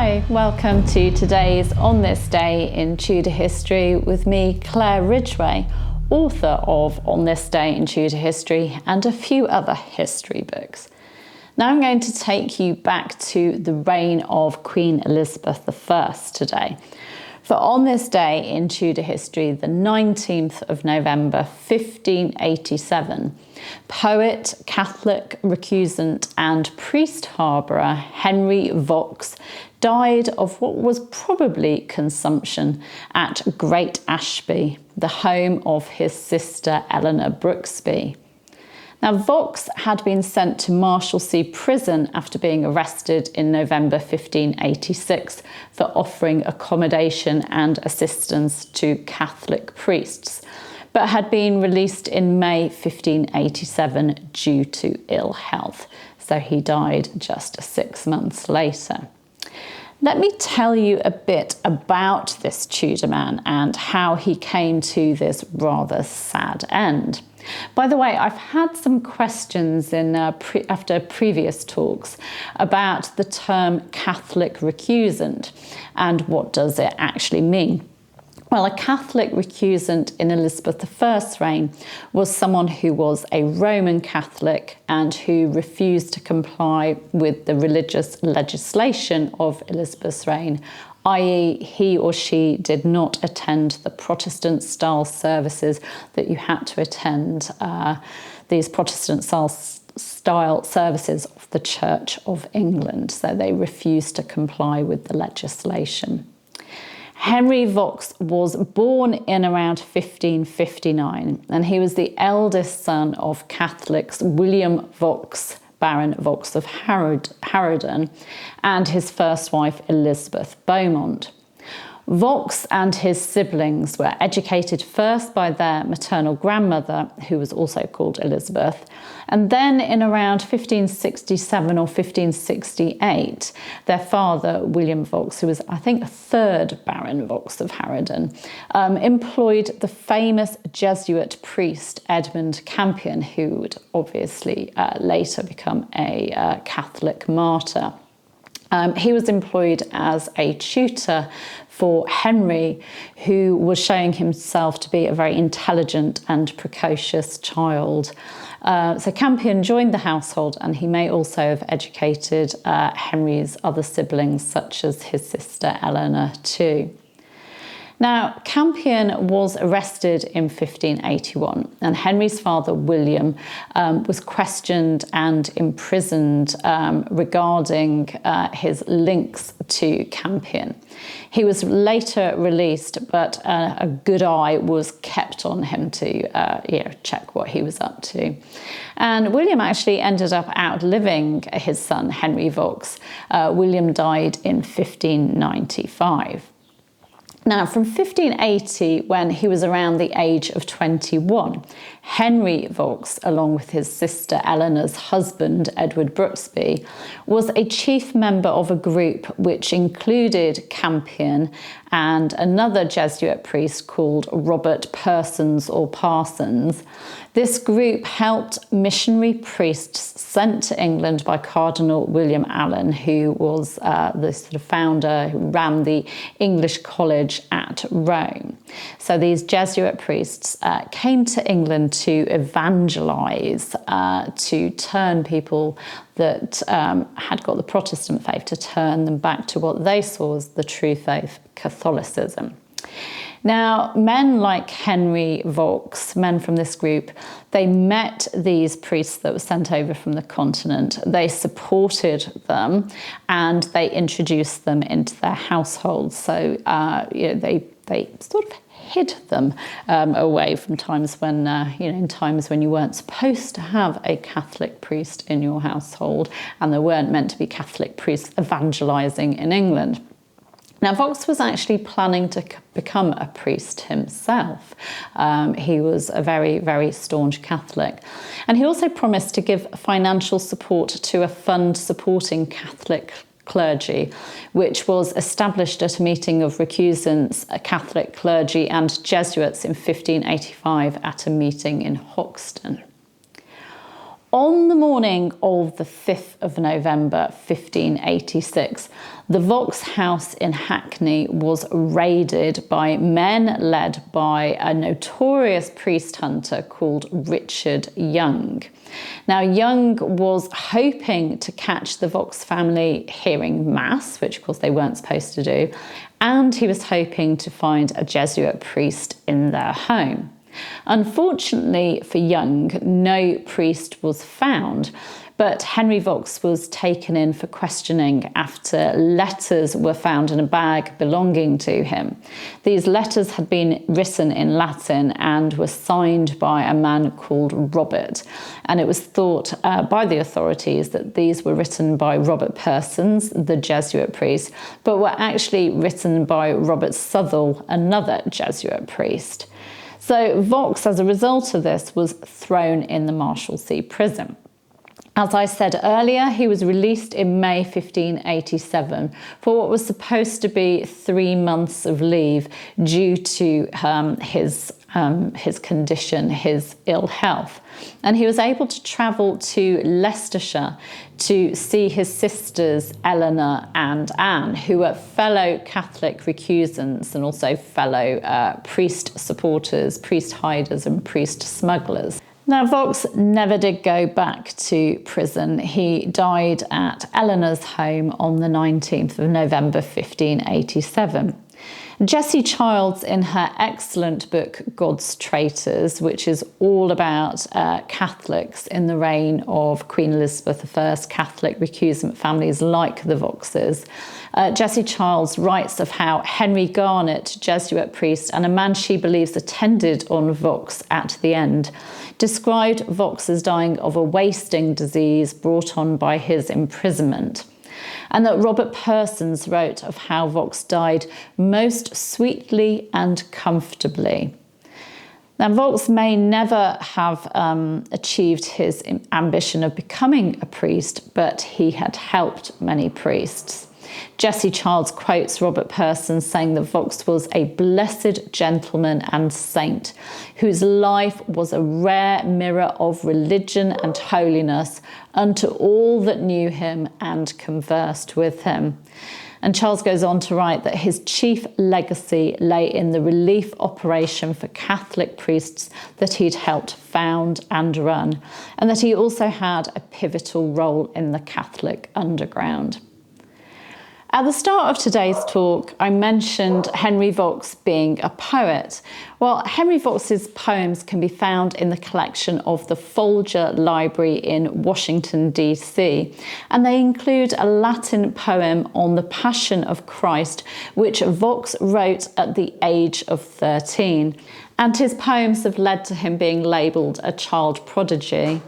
Hi, welcome to today's On This Day in Tudor History with me, Claire Ridgway, author of On This Day in Tudor History and a few other history books. Now I'm going to take you back to the reign of Queen Elizabeth I today. For on this day in Tudor history, the 19th of November 1587, poet, Catholic, recusant and priest-harbourer Henry Vaux died of what was probably consumption at Great Ashby, the home of his sister Eleanor Brooksby. Now, Vaux had been sent to Marshalsea prison after being arrested in November 1586 for offering accommodation and assistance to Catholic priests, but had been released in May 1587 due to ill health. So he died just 6 months later. Let me tell you a bit about this Tudor man and how he came to this rather sad end. By the way, I've had some questions after previous talks about the term Catholic recusant and what does it actually mean. Well, a Catholic recusant in Elizabeth I's reign was someone who was a Roman Catholic and who refused to comply with the religious legislation of Elizabeth's reign, i.e. he or she did not attend the Protestant style services that you had to attend, these Protestant style services of the Church of England. So they refused to comply with the legislation. Henry Vaux was born in around 1559 and he was the eldest son of Catholics William Vaux, Baron Vaux of Harrowden, and his first wife Elizabeth Beaumont. Vaux and his siblings were educated first by their maternal grandmother, who was also called Elizabeth, and then in around 1567 or 1568, their father, William Vaux, who was, I think, a third Baron Vaux of Harrowden, employed the famous Jesuit priest Edmund Campion, who would obviously later become a Catholic martyr. He was employed as a tutor for Henry, who was showing himself to be a very intelligent and precocious child. So Campion joined the household, and he may also have educated Henry's other siblings, such as his sister Eleanor too. Now, Campion was arrested in 1581, and Henry's father, William, was questioned and imprisoned regarding his links to Campion. He was later released, but a good eye was kept on him to check what he was up to. And William actually ended up outliving his son, Henry Vaux. William died in 1595. Now, from 1580, when he was around the age of 21, Henry Vaux, along with his sister Eleanor's husband, Edward Brooksby, was a chief member of a group which included Campion and another Jesuit priest called Robert Persons or Parsons. This group helped missionary priests sent to England by Cardinal William Allen, who was the sort of founder who ran the English College at Rome. So these Jesuit priests came to England to evangelize, to turn people that had got the Protestant faith, to turn them back to what they saw as the true faith, Catholicism. Now, men like Henry Vaux, men from this group, they met these priests that were sent over from the continent. They supported them and they introduced them into their households. So, they sort of hid them away from times when, in times when you weren't supposed to have a Catholic priest in your household and there weren't meant to be Catholic priests evangelizing in England. Now, Vaux was actually planning to become a priest himself. He was a very, very staunch Catholic. And he also promised to give financial support to a fund supporting Catholic clergy, which was established at a meeting of recusants, Catholic clergy and Jesuits in 1585 at a meeting in Hoxton. On the morning of the 5th of November 1586, the Vaux house in Hackney was raided by men led by a notorious priest hunter called Richard Young. Now, Young was hoping to catch the Vaux family hearing mass, which of course they weren't supposed to do, and he was hoping to find a Jesuit priest in their home. Unfortunately for Young, no priest was found, but Henry Vaux was taken in for questioning after letters were found in a bag belonging to him. These letters had been written in Latin and were signed by a man called Robert, and it was thought by the authorities that these were written by Robert Persons, the Jesuit priest, but were actually written by Robert Southall, another Jesuit priest. So Vaux, as a result of this, was thrown in the Marshalsea prison. As I said earlier, he was released in May 1587 for what was supposed to be 3 months of leave due to his condition, his ill health. And he was able to travel to Leicestershire to see his sisters Eleanor and Anne, who were fellow Catholic recusants and also fellow priest supporters, priest hiders and priest smugglers. Now, Vaux never did go back to prison. He died at Eleanor's home on the 19th of November 1587. Jessie Childs, in her excellent book God's Traitors, which is all about Catholics in the reign of Queen Elizabeth I, Catholic recusant families like the Vauxes, Jessie Childs writes of how Henry Garnet, Jesuit priest, and a man she believes attended on Vaux at the end, described Vaux as dying of a wasting disease brought on by his imprisonment. And that Robert Persons wrote of how Vaux died most sweetly and comfortably. Now, Vaux may never have achieved his ambition of becoming a priest, but he had helped many priests. Jessie Childs quotes Robert Persons saying that Vaux was a blessed gentleman and saint, whose life was a rare mirror of religion and holiness unto all that knew him and conversed with him. And Charles goes on to write that his chief legacy lay in the relief operation for Catholic priests that he'd helped found and run, and that he also had a pivotal role in the Catholic underground. At the start of today's talk, I mentioned Henry Vaux being a poet. Well, Henry Vaux's poems can be found in the collection of the Folger Library in Washington, D.C., and they include a Latin poem on the Passion of Christ, which Vaux wrote at the age of 13, and his poems have led to him being labelled a child prodigy.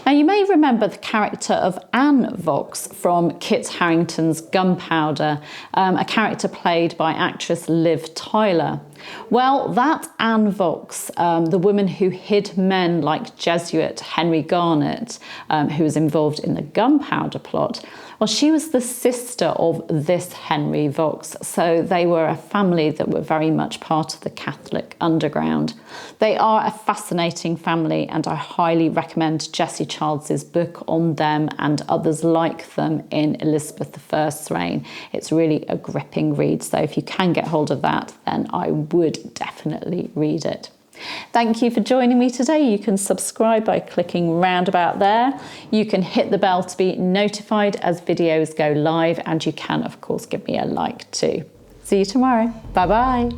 Now, you may remember the character of Anne Vaux from Kit Harington's Gunpowder, a character played by actress Liv Tyler. Well, that Anne Vaux, the woman who hid men like Jesuit Henry Garnet, who was involved in the Gunpowder plot, well, she was the sister of this Henry Vaux, so they were a family that were very much part of the Catholic underground. They are a fascinating family, and I highly recommend Jessie Childs' book on them and others like them in Elizabeth I's reign. It's really a gripping read, so if you can get hold of that, then I would definitely read it. Thank you for joining me today. You can subscribe by clicking round about there. You can hit the bell to be notified as videos go live, and you can, of course, give me a like too. See you tomorrow. Bye-bye.